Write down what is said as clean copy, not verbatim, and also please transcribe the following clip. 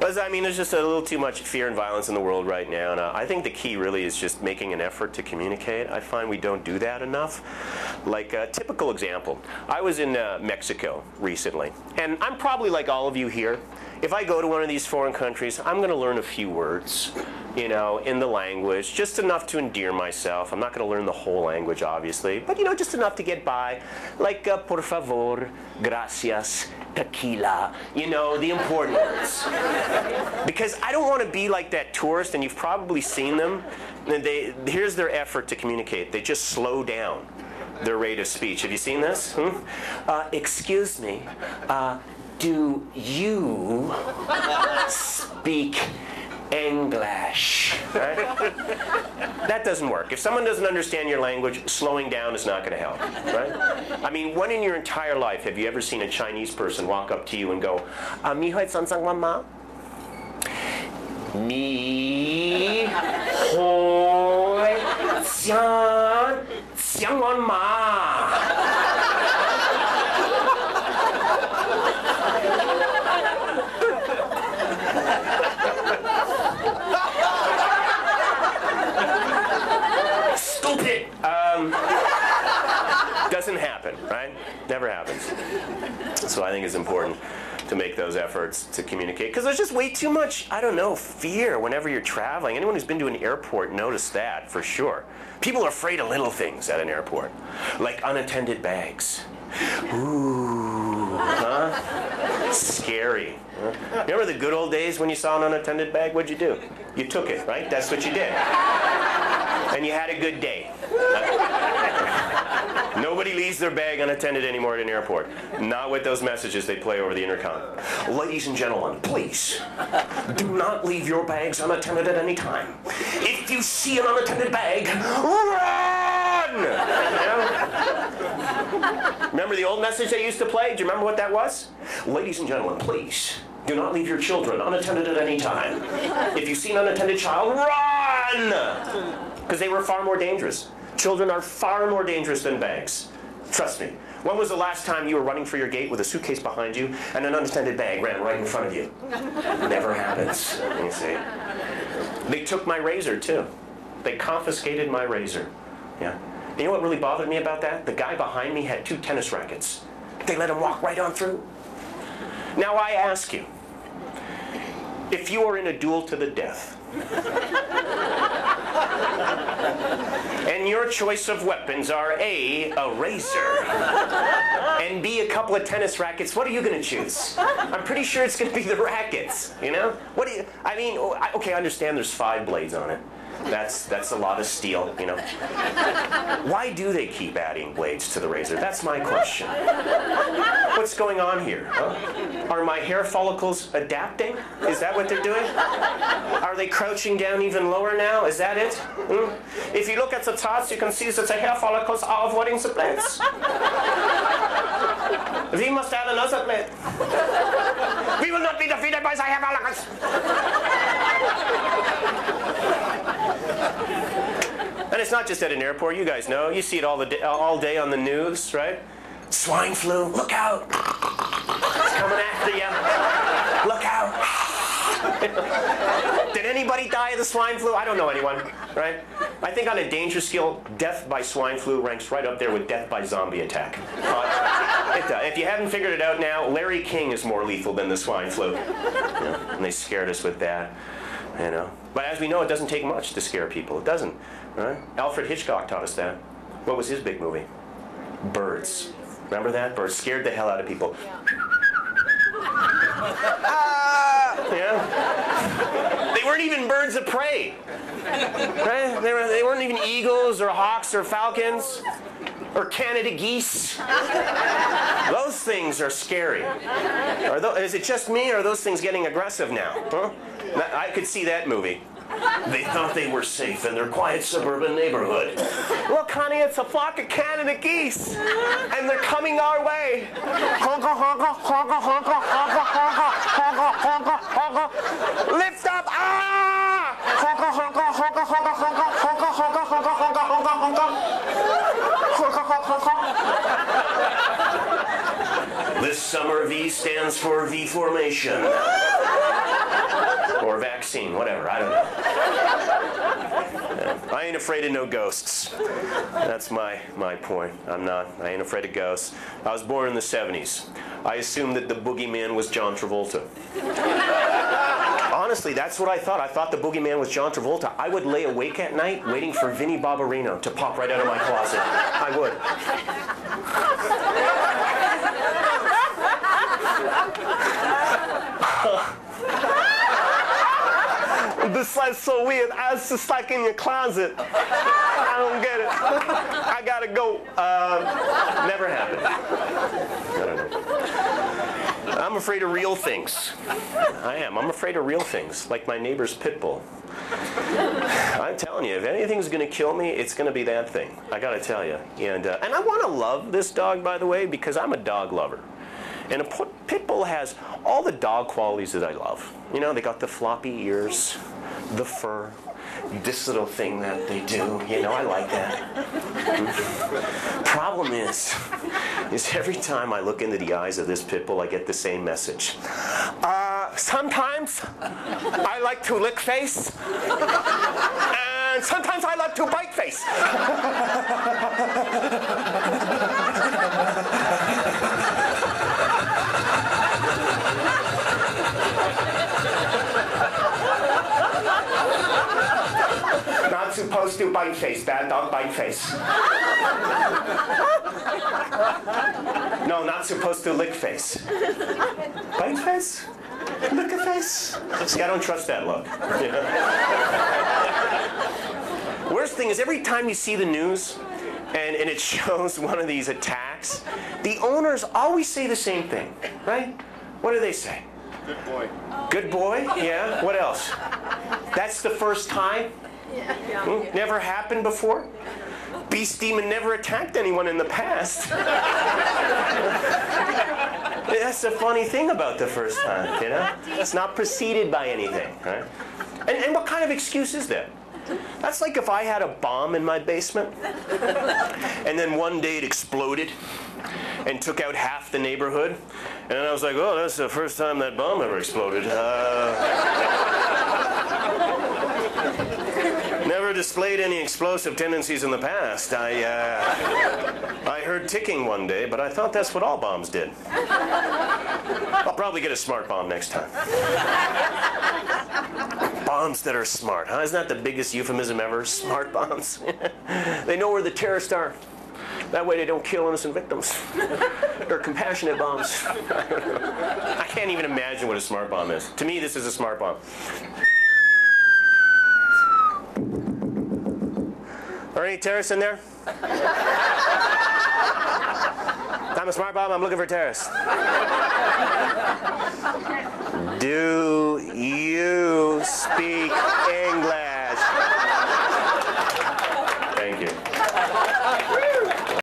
But I mean, there's just a little too much fear and violence in the world right now, and I think the key really is just making an effort to communicate. I find we don't do that enough. Like a typical example, I was in Mexico recently, and I'm probably like all of you here. If I go to one of these foreign countries, I'm going to learn a few words, you know, in the language, just enough to endear myself. I'm not going to learn the whole language, obviously, but, you know, just enough to get by. Like, por favor, gracias, tequila, you know, the important words. Because I don't want to be like that tourist, and you've probably seen them. And here's their effort to communicate. They just slow down their rate of speech. Have you seen this? Excuse me. Do you speak English? Right? That doesn't work. If someone doesn't understand your language, slowing down is not going to help. Right? I mean, when in your entire life have you ever seen a Chinese person walk up to you and go, "你会讲中文吗？你会讲中文吗？" Stupid! Doesn't happen, right? Never happens. So I think it's important to make those efforts to communicate, because there's just way too much, I don't know, fear whenever you're traveling. Anyone who's been to an airport noticed that, for sure. People are afraid of little things at an airport, like unattended bags. Ooh, huh? Scary. Huh? Remember the good old days when you saw an unattended bag? What'd you do? You took it, right? That's what you did. And you had a good day. Nobody leaves their bag unattended anymore at an airport. Not with those messages they play over the intercom. Ladies and gentlemen, please, do not leave your bags unattended at any time. If you see an unattended bag, run! You know? Remember the old message they used to play? Do you remember what that was? Ladies and gentlemen, please, do not leave your children unattended at any time. If you see an unattended child, run! Because they were far more dangerous. Children are far more dangerous than bags. Trust me. When was the last time you were running for your gate with a suitcase behind you and an unattended bag ran right in front of you? Never happens, you see. They took my razor, too. They confiscated my razor. Yeah. And you know what really bothered me about that? The guy behind me had 2 tennis rackets. They let him walk right on through. Now I ask you, if you are in a duel to the death, and your choice of weapons are A, a razor, and B, a couple of tennis rackets, what are you going to choose? I'm pretty sure it's going to be the rackets, you know? What do you, I mean, okay, I understand there's 5 blades on it. That's a lot of steel, you know. Why do they keep adding blades to the razor? That's my question. What's going on here? Huh? Are my hair follicles adapting? Is that what they're doing? Are they crouching down even lower now? Is that it? If you look at the charts, you can see that the hair follicles are avoiding the blades. We must add another blade. We will not be defeated by the hair follicles. And it's not just at an airport. You guys know. You see it all day on the news, right? Swine flu. Look out. It's coming after you. Look out. Did anybody die of the swine flu? I don't know anyone, right? I think on a danger scale, death by swine flu ranks right up there with death by zombie attack. If you haven't figured it out now, Larry King is more lethal than the swine flu. Yeah, and they scared us with that. You know. But as we know, it doesn't take much to scare people. It doesn't. Right? Alfred Hitchcock taught us that. What was his big movie? Birds. Remember that? Birds scared the hell out of people. Yeah. They weren't even birds of prey. Right? They weren't even eagles or hawks or falcons or Canada geese. Those things are scary. Is it just me, or are those things getting aggressive now? Huh? I could see that movie. They thought they were safe in their quiet suburban neighborhood. Look, honey, it's a flock of Canada geese, and they're coming our way. Lift up! Ah! This summer, V stands for V formation. vaccine, whatever, I don't know. Yeah, I ain't afraid of no ghosts. That's my point. I ain't afraid of ghosts. I was born in the 70s. I assumed that the boogeyman was John Travolta. Honestly, that's what I thought. I thought the boogeyman was John Travolta. I would lay awake at night waiting for Vinnie Barbarino to pop right out of my closet. I would. This is so weird. I was just like in your closet. I don't get it. I gotta go. Never happened. I don't know. I'm afraid of real things. I am. I'm afraid of real things, like my neighbor's pit bull. I'm telling you, if anything's going to kill me, it's going to be that thing. I got to tell you. And I want to love this dog, by the way, because I'm a dog lover. And a pit bull has all the dog qualities that I love. You know, they got the floppy ears, the fur, this little thing that they do. You know, I like that. Problem is every time I look into the eyes of this pit bull, I get the same message. Sometimes I like to lick face, and sometimes I like to bite face. Not supposed to bite face. Bad dog bite face. No, not supposed to lick face. Bite face? Lick a face? See, I don't trust that look. Worst thing is every time you see the news and it shows one of these attacks, the owners always say the same thing, right? What do they say? Good boy. Good boy? Yeah. What else? That's the first time? Yeah. Never happened before? Beast Demon never attacked anyone in the past. That's the funny thing about the first time, you know? It's not preceded by anything, right? And what kind of excuse is that? That's like if I had a bomb in my basement, and then one day it exploded and took out half the neighborhood, and then I was like, oh, that's the first time that bomb ever exploded. Never displayed any explosive tendencies in the past. I heard ticking one day, but I thought that's what all bombs did. I'll probably get a smart bomb next time. Bombs that are smart, huh? Isn't that the biggest euphemism ever? Smart bombs. They know where the terrorists are. That way they don't kill innocent victims. They're compassionate bombs. I can't even imagine what a smart bomb is. To me, this is a smart bomb. Are any terrorists in there? I'm a smart bomb. I'm looking for terrorists. Do you speak English?